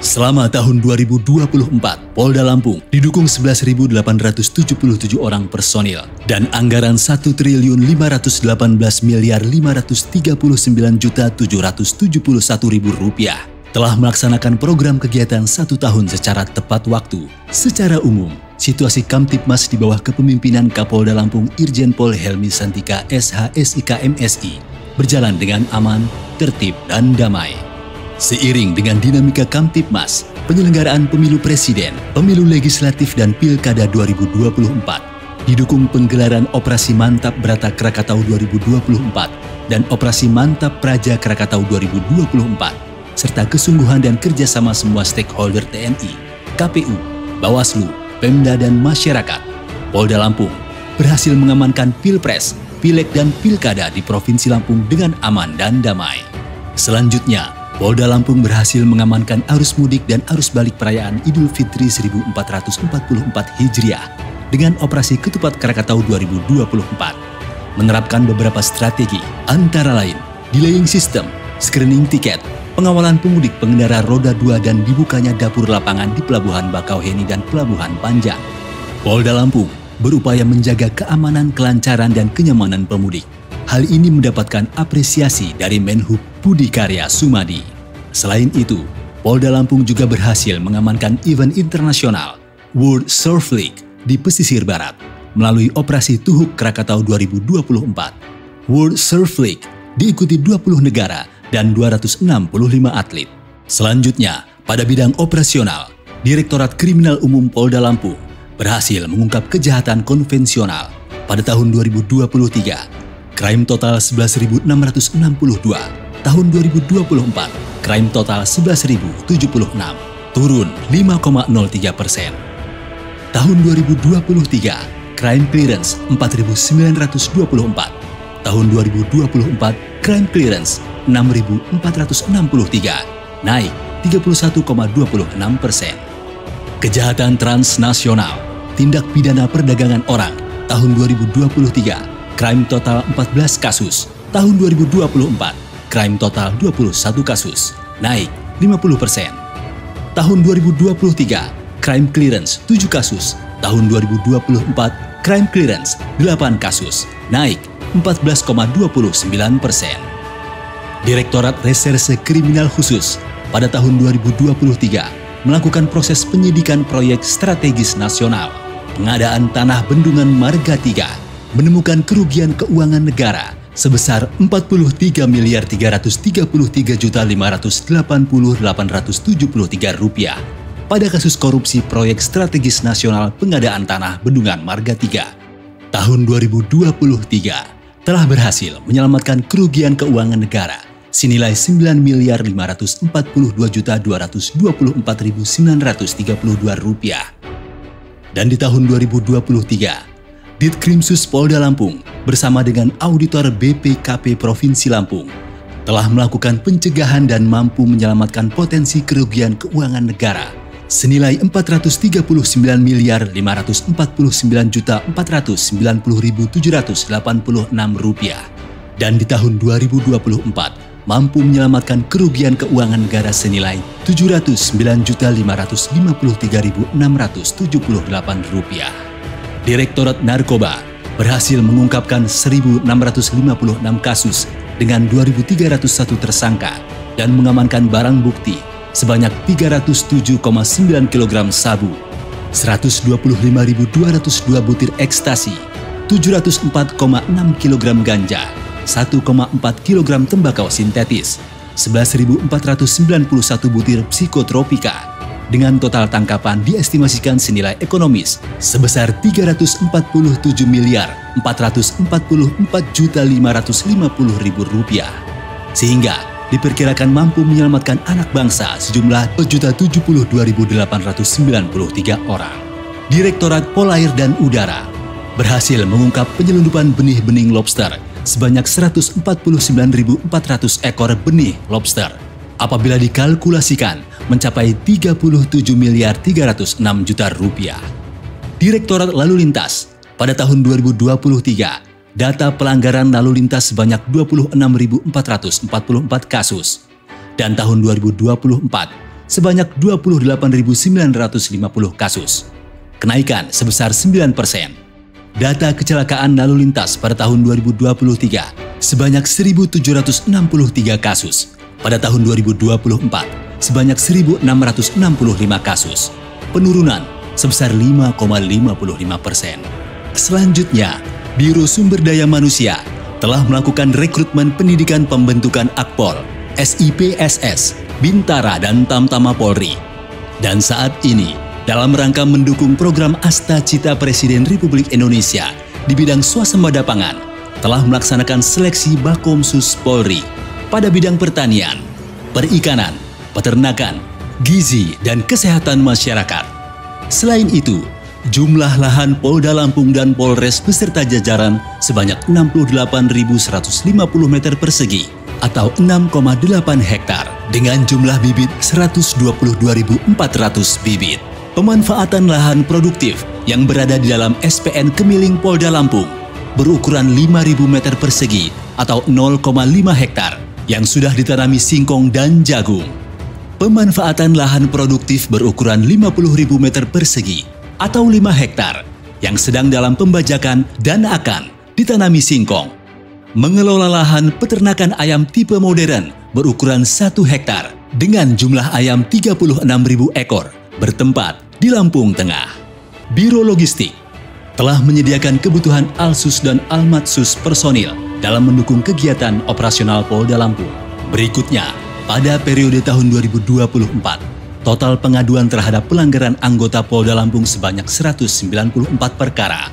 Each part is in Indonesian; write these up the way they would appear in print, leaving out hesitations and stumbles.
Selama tahun 2024, Polda Lampung didukung 11.877 orang personil dan anggaran Rp1.518.539.771.000 telah melaksanakan program kegiatan 1 tahun secara tepat waktu. Secara umum, situasi Kamtibmas di bawah kepemimpinan Kapolda Lampung Irjen Pol Helmi Santika SH.SIK MSI berjalan dengan aman, tertib, dan damai. Seiring dengan dinamika Kamtibmas, penyelenggaraan pemilu presiden, pemilu legislatif dan pilkada 2024, didukung penggelaran Operasi Mantap Brata Krakatau 2024 dan Operasi Mantap Praja Krakatau 2024, serta kesungguhan dan kerjasama semua stakeholder TNI, KPU, Bawaslu, Pemda dan masyarakat, Polda Lampung berhasil mengamankan Pilpres, Pileg dan Pilkada di Provinsi Lampung dengan aman dan damai. Selanjutnya, Polda Lampung berhasil mengamankan arus mudik dan arus balik perayaan Idul Fitri 1444 Hijriah dengan Operasi Ketupat Krakatau 2024, menerapkan beberapa strategi, antara lain delaying system, screening tiket, pengawalan pemudik pengendara roda 2 dan dibukanya dapur lapangan di Pelabuhan Bakauheni dan Pelabuhan Panjang. Polda Lampung berupaya menjaga keamanan, kelancaran, dan kenyamanan pemudik. Hal ini mendapatkan apresiasi dari Menhub Budi Karya Sumadi. Selain itu, Polda Lampung juga berhasil mengamankan event internasional World Surf League di pesisir barat melalui Operasi Tuhuk Krakatau 2024. World Surf League diikuti 20 negara dan 265 atlet. Selanjutnya, pada bidang operasional, Direktorat Kriminal Umum Polda Lampung berhasil mengungkap kejahatan konvensional pada tahun 2023. Crime total 11.662, tahun 2024 crime total 11.076, turun 5,03%. Tahun 2023 crime clearance 4.924, tahun 2024 crime clearance 6.463, naik 31,26%. Kejahatan transnasional, tindak pidana perdagangan orang, tahun 2023 crime total 14 kasus, tahun 2024 crime total 21 kasus, naik 50%. Tahun 2023 crime clearance 7 kasus, tahun 2024 crime clearance 8 kasus, naik 14,29%. Direktorat Reserse Kriminal Khusus pada tahun 2023 melakukan proses penyidikan proyek strategis nasional, pengadaan tanah bendungan Marga 3, menemukan kerugian keuangan negara sebesar Rp43.333.580.873 pada kasus korupsi proyek strategis nasional pengadaan tanah bendungan Marga 3. Tahun 2023 telah berhasil menyelamatkan kerugian keuangan negara senilai Rp9.542.224.932. Dan di tahun 2023, Ditkrimsus Polda Lampung bersama dengan auditor BPKP Provinsi Lampung telah melakukan pencegahan dan mampu menyelamatkan potensi kerugian keuangan negara senilai Rp439.499.786. Dan di tahun 2024 mampu menyelamatkan kerugian keuangan negara senilai Rp709.553.678. Direktorat Narkoba berhasil mengungkapkan 1.656 kasus dengan 2.301 tersangka dan mengamankan barang bukti sebanyak 307,9 kg sabu, 125.202 butir ekstasi, 704,6 kg ganja, 1,4 kg tembakau sintetis, 11.491 butir psikotropika, dengan total tangkapan diestimasikan senilai ekonomis sebesar Rp344.444.550.000, sehingga diperkirakan mampu menyelamatkan anak bangsa sejumlah 172.893 orang. Direktorat Polair dan Udara berhasil mengungkap penyelundupan benih-bening lobster sebanyak 149.400 ekor benih lobster. Apabila dikalkulasikan mencapai Rp37.306 miliar. Direktorat Lalu Lintas pada tahun 2023, data pelanggaran lalu lintas sebanyak 26.444 kasus. Dan tahun 2024, sebanyak 28.950 kasus, kenaikan sebesar 9%. Data kecelakaan lalu lintas pada tahun 2023 sebanyak 1.763 kasus, pada tahun 2024 sebanyak 1.665 kasus, penurunan sebesar 5,55%. Selanjutnya, Biro Sumber Daya Manusia telah melakukan rekrutmen pendidikan pembentukan Akpol, SIPSS, Bintara dan Tamtama Polri. Dan saat ini, dalam rangka mendukung program Asta Cita Presiden Republik Indonesia di bidang swasembada pangan, telah melaksanakan seleksi Bakomsus Polri pada bidang pertanian, perikanan, peternakan, gizi, dan kesehatan masyarakat. Selain itu, jumlah lahan Polda Lampung dan Polres beserta jajaran sebanyak 68.150 meter persegi atau 6,8 hektar dengan jumlah bibit 122.400 bibit. Pemanfaatan lahan produktif yang berada di dalam SPN Kemiling Polda Lampung berukuran 5.000 meter persegi atau 0,5 hektar yang sudah ditanami singkong dan jagung. Pemanfaatan lahan produktif berukuran 50.000 meter persegi atau 5 hektar yang sedang dalam pembajakan dan akan ditanami singkong. Mengelola lahan peternakan ayam tipe modern berukuran 1 hektar dengan jumlah ayam 36.000 ekor bertempat di Lampung Tengah. Biro Logistik telah menyediakan kebutuhan Alsus dan Almatsus personil dalam mendukung kegiatan operasional Polda Lampung. Berikutnya, pada periode tahun 2024, total pengaduan terhadap pelanggaran anggota Polda Lampung sebanyak 194 perkara.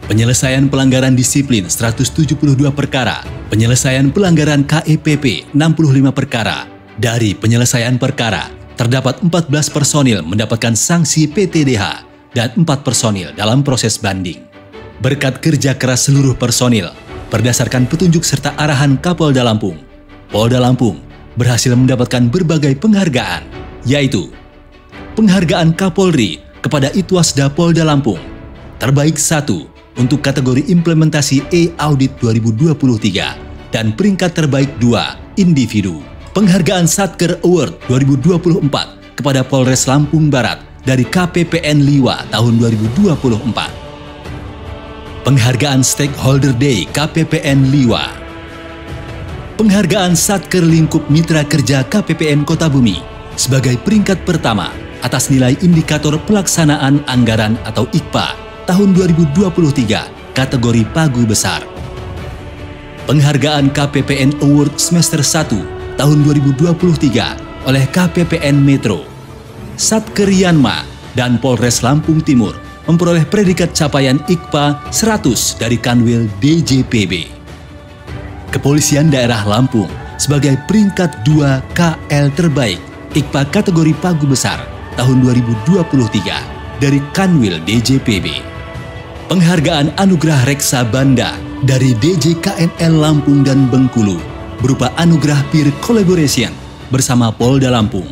Penyelesaian pelanggaran disiplin 172 perkara. Penyelesaian pelanggaran KEPP 65 perkara. Dari penyelesaian perkara, terdapat 14 personil mendapatkan sanksi PTDH dan 4 personil dalam proses banding. Berkat kerja keras seluruh personil, berdasarkan petunjuk serta arahan Kapolda Lampung, Polda Lampung berhasil mendapatkan berbagai penghargaan, yaitu penghargaan Kapolri kepada Itwasda Polda Lampung, terbaik 1 untuk kategori implementasi E-Audit 2023 dan peringkat terbaik 2 individu. Penghargaan Satker Award 2024 kepada Polres Lampung Barat dari KPPN Liwa tahun 2024. Penghargaan Stakeholder Day KPPN Liwa. Penghargaan Satker Lingkup Mitra Kerja KPPN Kota Bumi sebagai peringkat pertama atas nilai indikator pelaksanaan anggaran atau IKPA tahun 2023 kategori pagu besar. Penghargaan KPPN Award semester 1 tahun 2023 oleh KPPN Metro. Satker Yanma dan Polres Lampung Timur memperoleh predikat capaian IKPA 100 dari Kanwil DJPB. Kepolisian Daerah Lampung sebagai peringkat 2 KL terbaik IKPA kategori pagu besar tahun 2023 dari Kanwil DJPB. Penghargaan Anugerah Reksa Banda dari DJKNL Lampung dan Bengkulu berupa Anugerah Peer Collaboration bersama Polda Lampung.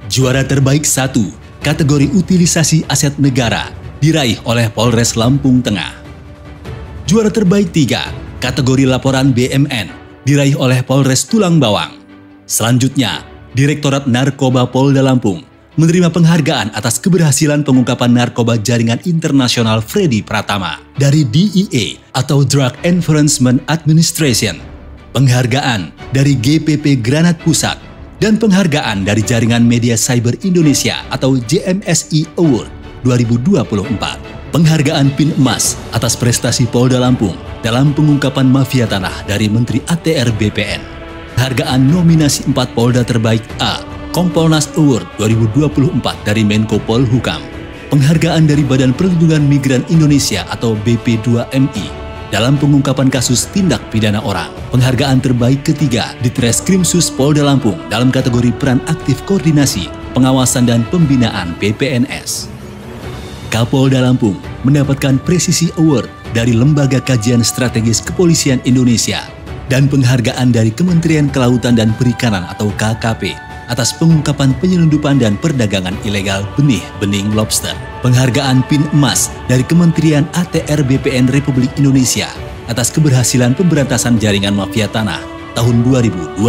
Juara terbaik 1 kategori utilisasi aset negara diraih oleh Polres Lampung Tengah. Juara terbaik 3 kategori laporan BMN diraih oleh Polres Tulang Bawang. Selanjutnya, Direktorat Narkoba Polda Lampung menerima penghargaan atas keberhasilan pengungkapan narkoba jaringan internasional Freddy Pratama dari DEA atau Drug Enforcement Administration, penghargaan dari GPP Granat Pusat, dan penghargaan dari Jaringan Media Cyber Indonesia atau JMSI Award 2024. Penghargaan PIN Emas atas prestasi Polda Lampung dalam pengungkapan mafia tanah dari Menteri ATR BPN. Penghargaan nominasi 4 Polda Terbaik A Kompolnas Award 2024 dari Menko Polhukam. Penghargaan dari Badan Perlindungan Migran Indonesia atau BP2MI dalam pengungkapan kasus tindak pidana orang. Penghargaan terbaik ketiga di Treskrimsus Polda Lampung dalam kategori peran aktif koordinasi, pengawasan dan pembinaan PPNS. Kapolda Lampung mendapatkan Presisi Award dari Lembaga Kajian Strategis Kepolisian Indonesia dan penghargaan dari Kementerian Kelautan dan Perikanan atau KKP atas pengungkapan penyelundupan dan perdagangan ilegal benih-bening lobster. Penghargaan PIN Emas dari Kementerian ATR BPN Republik Indonesia atas keberhasilan pemberantasan jaringan mafia tanah tahun 2024.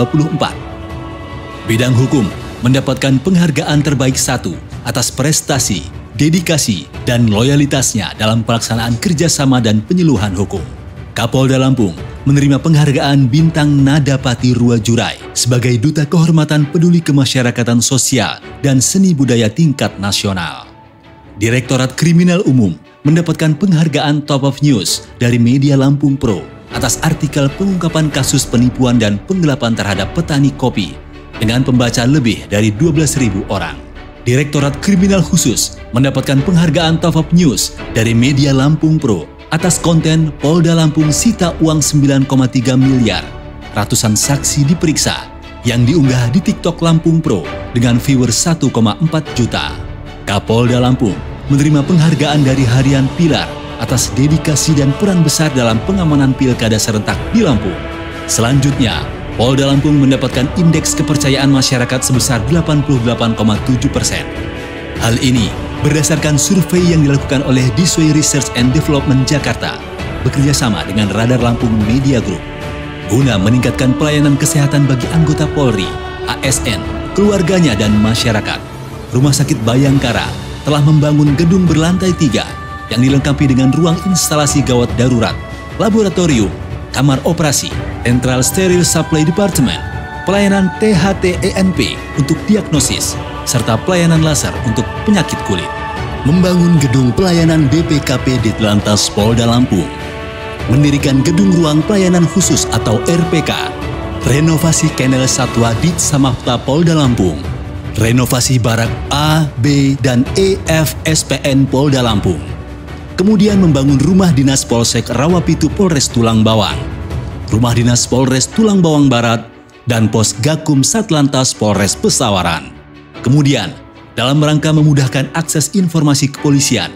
Bidang hukum mendapatkan penghargaan terbaik 1 atas prestasi, dedikasi, dan loyalitasnya dalam pelaksanaan kerjasama dan penyuluhan hukum. Kapolda Lampung menerima penghargaan Bintang Nadapati Ruwajurai sebagai Duta Kehormatan Peduli Kemasyarakatan Sosial dan Seni Budaya tingkat nasional. Direktorat Kriminal Umum mendapatkan penghargaan Top of News dari Media Lampung Pro atas artikel pengungkapan kasus penipuan dan penggelapan terhadap petani kopi dengan pembaca lebih dari 12.000 orang. Direktorat Kriminal Khusus mendapatkan penghargaan Top of News dari Media Lampung Pro atas konten Polda Lampung sita uang 9,3 miliar. Ratusan saksi diperiksa yang diunggah di TikTok Lampung Pro dengan viewer 1,4 juta. Kapolda Lampung menerima penghargaan dari Harian Pilar atas dedikasi dan peran besar dalam pengamanan pilkada serentak di Lampung. Selanjutnya, Polda Lampung mendapatkan indeks kepercayaan masyarakat sebesar 88,7%. Hal ini berdasarkan survei yang dilakukan oleh Disway Research and Development Jakarta bekerjasama dengan Radar Lampung Media Group guna meningkatkan pelayanan kesehatan bagi anggota Polri, ASN, keluarganya, dan masyarakat. Rumah Sakit Bayangkara telah membangun gedung berlantai 3 yang dilengkapi dengan ruang instalasi gawat darurat, laboratorium, kamar operasi, Central Sterile Supply Department, pelayanan THT-ENP untuk diagnosis, serta pelayanan laser untuk penyakit kulit. Membangun gedung pelayanan BPKP di Telantas Polda Lampung. Mendirikan gedung ruang pelayanan khusus atau RPK. Renovasi Kennel Satwa di Samapta Polda Lampung. Renovasi barak A, B, dan EF SPN Polda Lampung. Kemudian membangun rumah dinas Polsek Rawapitu Polres Tulang Bawang, Rumah Dinas Polres Tulang Bawang Barat, dan Pos Gakum Satlantas Polres Pesawaran. Kemudian, dalam rangka memudahkan akses informasi kepolisian,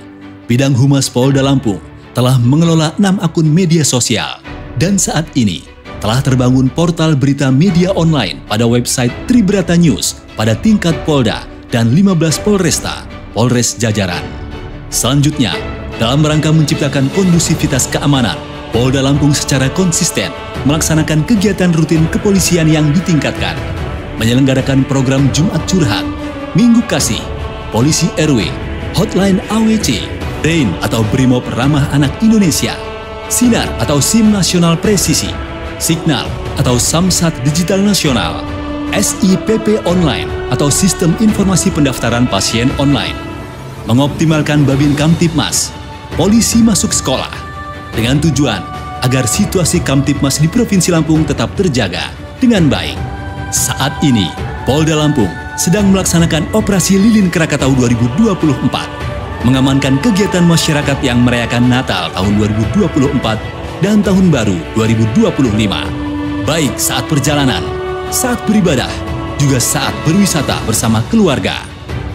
Bidang Humas Polda Lampung telah mengelola 6 akun media sosial dan saat ini telah terbangun portal berita media online pada website Tribrata News pada tingkat Polda dan 15 Polresta, Polres jajaran. Selanjutnya, dalam rangka menciptakan kondusivitas keamanan, Polda Lampung secara konsisten melaksanakan kegiatan rutin kepolisian yang ditingkatkan, menyelenggarakan program Jumat Curhat, Minggu Kasih, Polisi RW, Hotline AWC, RAIN atau Brimob Ramah Anak Indonesia, Sinar atau SIM Nasional Presisi, Signal atau Samsat Digital Nasional, SIPP Online atau Sistem Informasi Pendaftaran Pasien Online, mengoptimalkan Babin Kamtibmas, polisi masuk sekolah, dengan tujuan agar situasi Kamtibmas di Provinsi Lampung tetap terjaga dengan baik. Saat ini, Polda Lampung sedang melaksanakan Operasi Lilin Krakatau 2024, mengamankan kegiatan masyarakat yang merayakan Natal tahun 2024 dan Tahun Baru 2025, baik saat perjalanan, saat beribadah, juga saat berwisata bersama keluarga.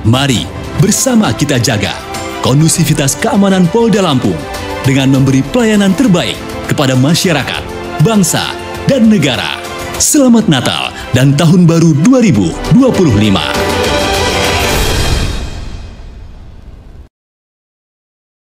Mari bersama kita jaga kondusivitas keamanan Polda Lampung dengan memberi pelayanan terbaik kepada masyarakat, bangsa, dan negara. Selamat Natal dan Tahun Baru 2025.